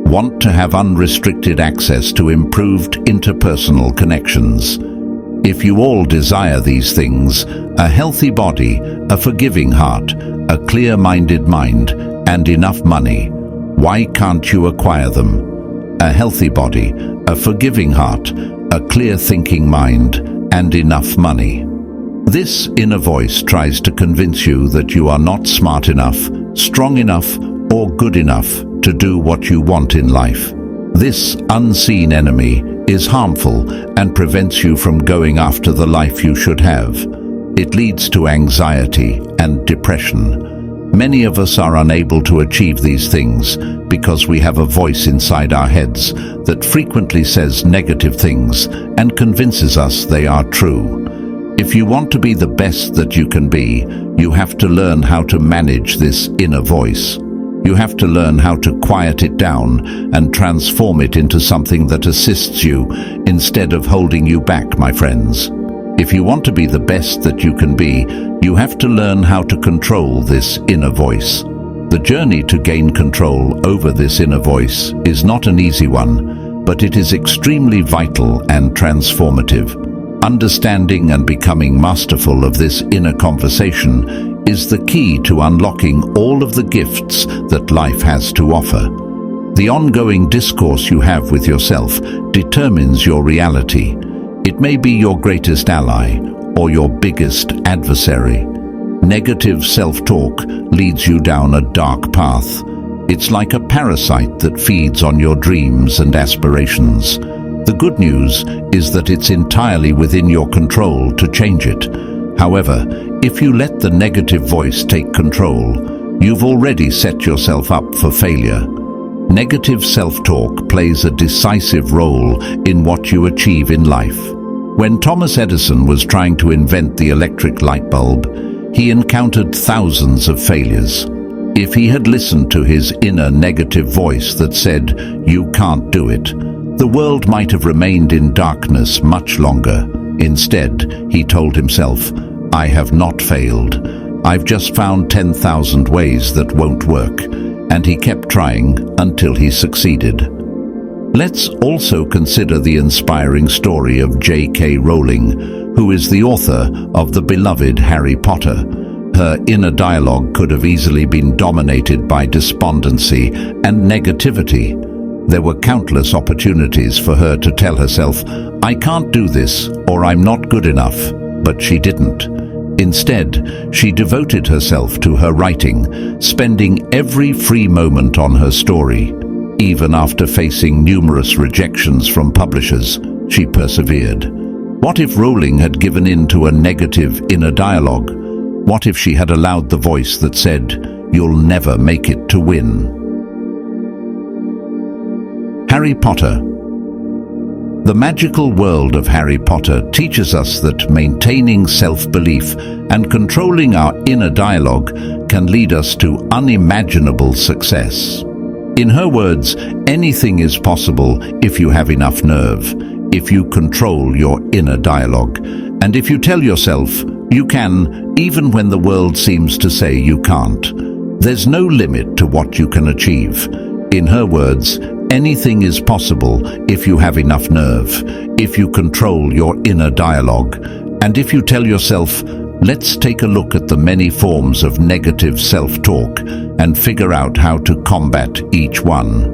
Want to have unrestricted access to improved interpersonal connections. If you all desire these things, a healthy body, a forgiving heart, a clear-minded mind, and enough money, why can't you acquire them? A healthy body, a forgiving heart, a clear-thinking mind, and enough money. This inner voice tries to convince you that you are not smart enough, strong enough, or good enough to do what you want in life. This unseen enemy is harmful and prevents you from going after the life you should have. It leads to anxiety and depression. Many of us are unable to achieve these things because we have a voice inside our heads that frequently says negative things and convinces us they are true. If you want to be the best that you can be, you have to learn how to manage this inner voice. You have to learn how to quiet it down and transform it into something that assists you instead of holding you back, my friends. If you want to be the best that you can be, you have to learn how to control this inner voice. The journey to gain control over this inner voice is not an easy one, but it is extremely vital and transformative. Understanding and becoming masterful of this inner conversation is the key to unlocking all of the gifts that life has to offer. The ongoing discourse you have with yourself determines your reality. It may be your greatest ally or your biggest adversary. Negative self-talk leads you down a dark path. It's like a parasite that feeds on your dreams and aspirations. The good news is that it's entirely within your control to change it. However, if you let the negative voice take control, you've already set yourself up for failure. Negative self-talk plays a decisive role in what you achieve in life. When Thomas Edison was trying to invent the electric light bulb, he encountered thousands of failures. If he had listened to his inner negative voice that said, "You can't do it," the world might have remained in darkness much longer. Instead, he told himself, "I have not failed. I've just found 10,000 ways that won't work." And he kept trying until he succeeded. Let's also consider the inspiring story of J.K. Rowling, who is the author of the beloved Harry Potter. Her inner dialogue could have easily been dominated by despondency and negativity. There were countless opportunities for her to tell herself, "I can't do this," or "I'm not good enough," but she didn't. Instead, she devoted herself to her writing, spending every free moment on her story. Even after facing numerous rejections from publishers, she persevered. What if Rowling had given in to a negative inner dialogue? What if she had allowed the voice that said, "You'll never make it," to win? Harry Potter. The magical world of Harry Potter teaches us that maintaining self-belief and controlling our inner dialogue can lead us to unimaginable success. In her words, anything is possible if you have enough nerve, if you control your inner dialogue, and if you tell yourself, "You can," even when the world seems to say you can't. There's no limit to what you can achieve. In her words, anything is possible if you have enough nerve, if you control your inner dialogue, and if you tell yourself, "Let's take a look at the many forms of negative self-talk and figure out how to combat each one."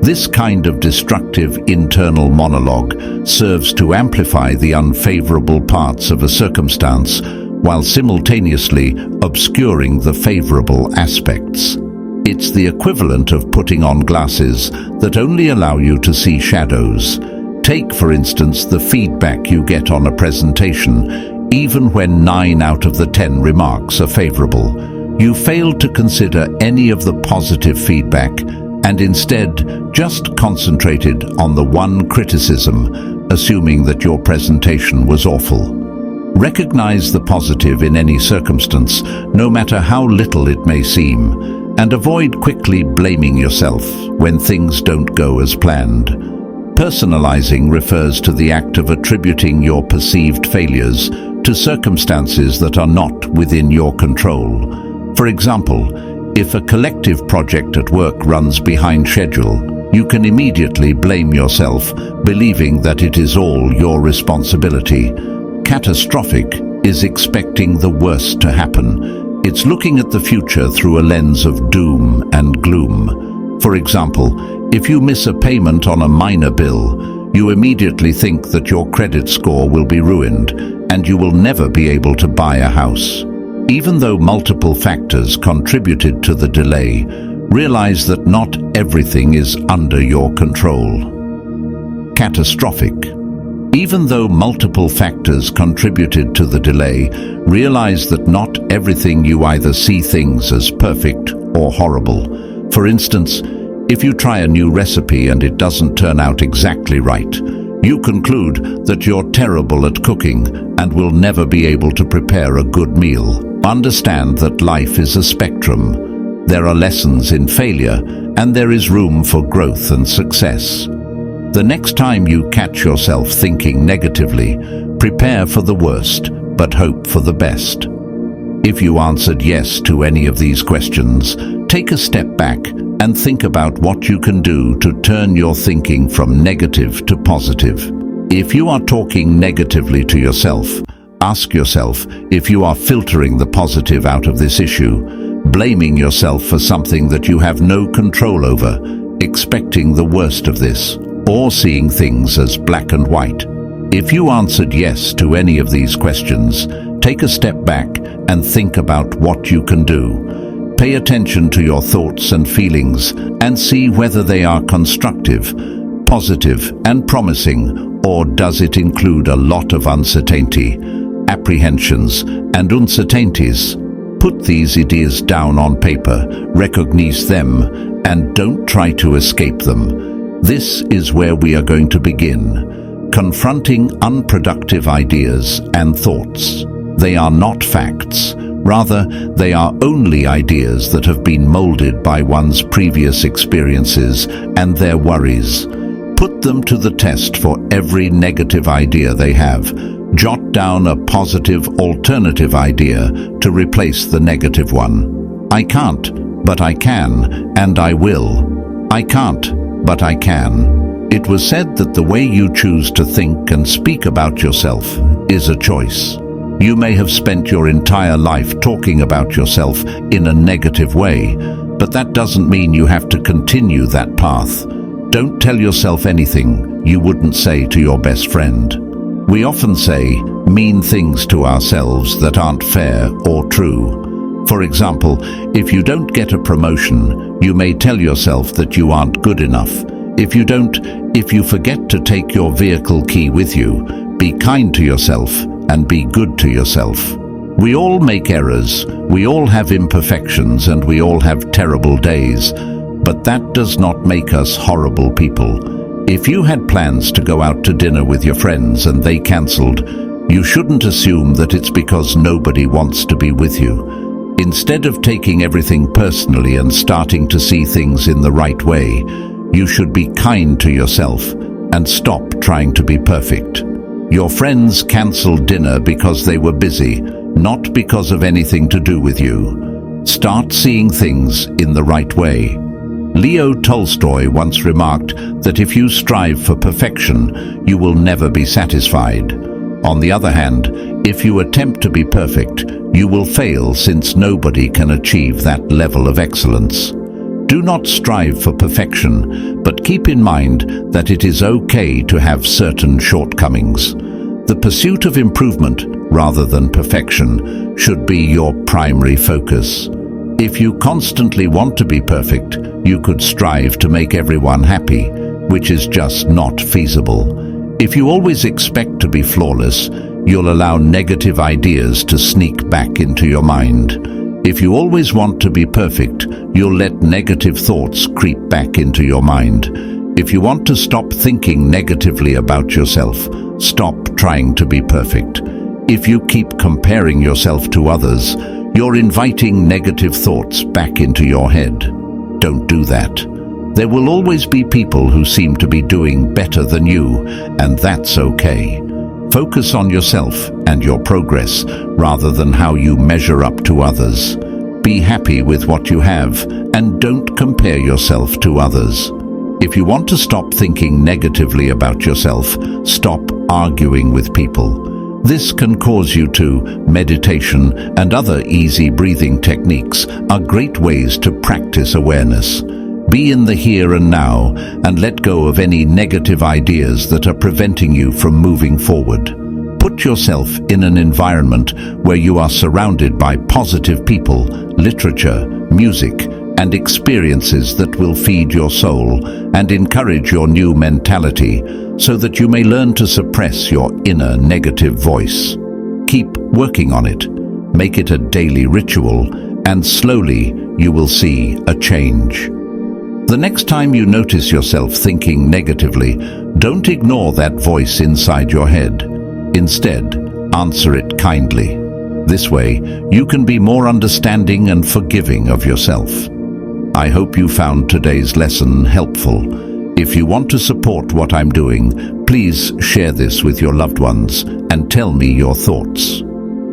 This kind of destructive internal monologue serves to amplify the unfavorable parts of a circumstance while simultaneously obscuring the favorable aspects. It's the equivalent of putting on glasses that only allow you to see shadows. Take, for instance, the feedback you get on a presentation. Even when 9 out of the 10 remarks are favorable, you fail to consider any of the positive feedback and instead just concentrated on the one criticism, assuming that your presentation was awful. Recognize the positive in any circumstance, no matter how little it may seem, and avoid quickly blaming yourself when things don't go as planned. Personalizing refers to the act of attributing your perceived failures to circumstances that are not within your control. For example, if a collective project at work runs behind schedule, you can immediately blame yourself, believing that it is all your responsibility. Catastrophic is expecting the worst to happen. It's looking at the future through a lens of doom and gloom. For example, if you miss a payment on a minor bill, you immediately think that your credit score will be ruined and you will never be able to buy a house. Even though multiple factors contributed to the delay, realize that not everything is under your control. Catastrophic. Even though multiple factors contributed to the delay, realize that not everything you either see things as perfect or horrible. For instance, if you try a new recipe and it doesn't turn out exactly right, you conclude that you're terrible at cooking and will never be able to prepare a good meal. Understand that life is a spectrum. There are lessons in failure, and there is room for growth and success. The next time you catch yourself thinking negatively, prepare for the worst, but hope for the best. If you answered yes to any of these questions, take a step back and think about what you can do to turn your thinking from negative to positive. If you are talking negatively to yourself, ask yourself if you are filtering the positive out of this issue, blaming yourself for something that you have no control over, expecting the worst of this, or seeing things as black and white. If you answered yes to any of these questions, take a step back and think about what you can do. Pay attention to your thoughts and feelings and see whether they are constructive, positive, and promising, or does it include a lot of uncertainty, apprehensions, and uncertainties. Put these ideas down on paper, recognize them, and don't try to escape them. This is where we are going to begin, confronting unproductive ideas and thoughts. They are not facts. Rather, they are only ideas that have been molded by one's previous experiences and their worries. Put them to the test for every negative idea they have. Jot down a positive alternative idea to replace the negative one. I can't, but I can, and I will. I can't, but I can. It was said that the way you choose to think and speak about yourself is a choice. You may have spent your entire life talking about yourself in a negative way, but that doesn't mean you have to continue that path. Don't tell yourself anything you wouldn't say to your best friend. We often say mean things to ourselves that aren't fair or true. For example, if you don't get a promotion, you may tell yourself that you aren't good enough. If you forget to take your vehicle key with you, be kind to yourself and be good to yourself. We all make errors, we all have imperfections, and we all have terrible days, but that does not make us horrible people. If you had plans to go out to dinner with your friends and they cancelled, you shouldn't assume that it's because nobody wants to be with you. Instead of taking everything personally and starting to see things in the right way, you should be kind to yourself and stop trying to be perfect. Your friends cancelled dinner because they were busy, not because of anything to do with you. Start seeing things in the right way. Leo Tolstoy once remarked that if you strive for perfection, you will never be satisfied. On the other hand, if you attempt to be perfect, you will fail, since nobody can achieve that level of excellence. Do not strive for perfection, but keep in mind that it is okay to have certain shortcomings. The pursuit of improvement, rather than perfection, should be your primary focus. If you constantly want to be perfect, you could strive to make everyone happy, which is just not feasible. If you always expect to be flawless, you'll allow negative ideas to sneak back into your mind. If you always want to be perfect, you'll let negative thoughts creep back into your mind. If you want to stop thinking negatively about yourself, stop trying to be perfect. If you keep comparing yourself to others, you're inviting negative thoughts back into your head. Don't do that. There will always be people who seem to be doing better than you, and that's okay. Focus on yourself and your progress rather than how you measure up to others. Be happy with what you have and don't compare yourself to others. If you want to stop thinking negatively about yourself, stop arguing with people. This can cause you to. Meditation and other easy breathing techniques are great ways to practice awareness. Be in the here and now and let go of any negative ideas that are preventing you from moving forward. Put yourself in an environment where you are surrounded by positive people, literature, music, and experiences that will feed your soul and encourage your new mentality so that you may learn to suppress your inner negative voice. Keep working on it. Make it a daily ritual, and slowly you will see a change. The next time you notice yourself thinking negatively, don't ignore that voice inside your head. Instead, answer it kindly. This way, you can be more understanding and forgiving of yourself. I hope you found today's lesson helpful. If you want to support what I'm doing, please share this with your loved ones and tell me your thoughts.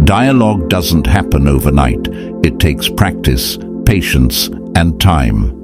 Dialogue doesn't happen overnight. It takes practice, patience, and time.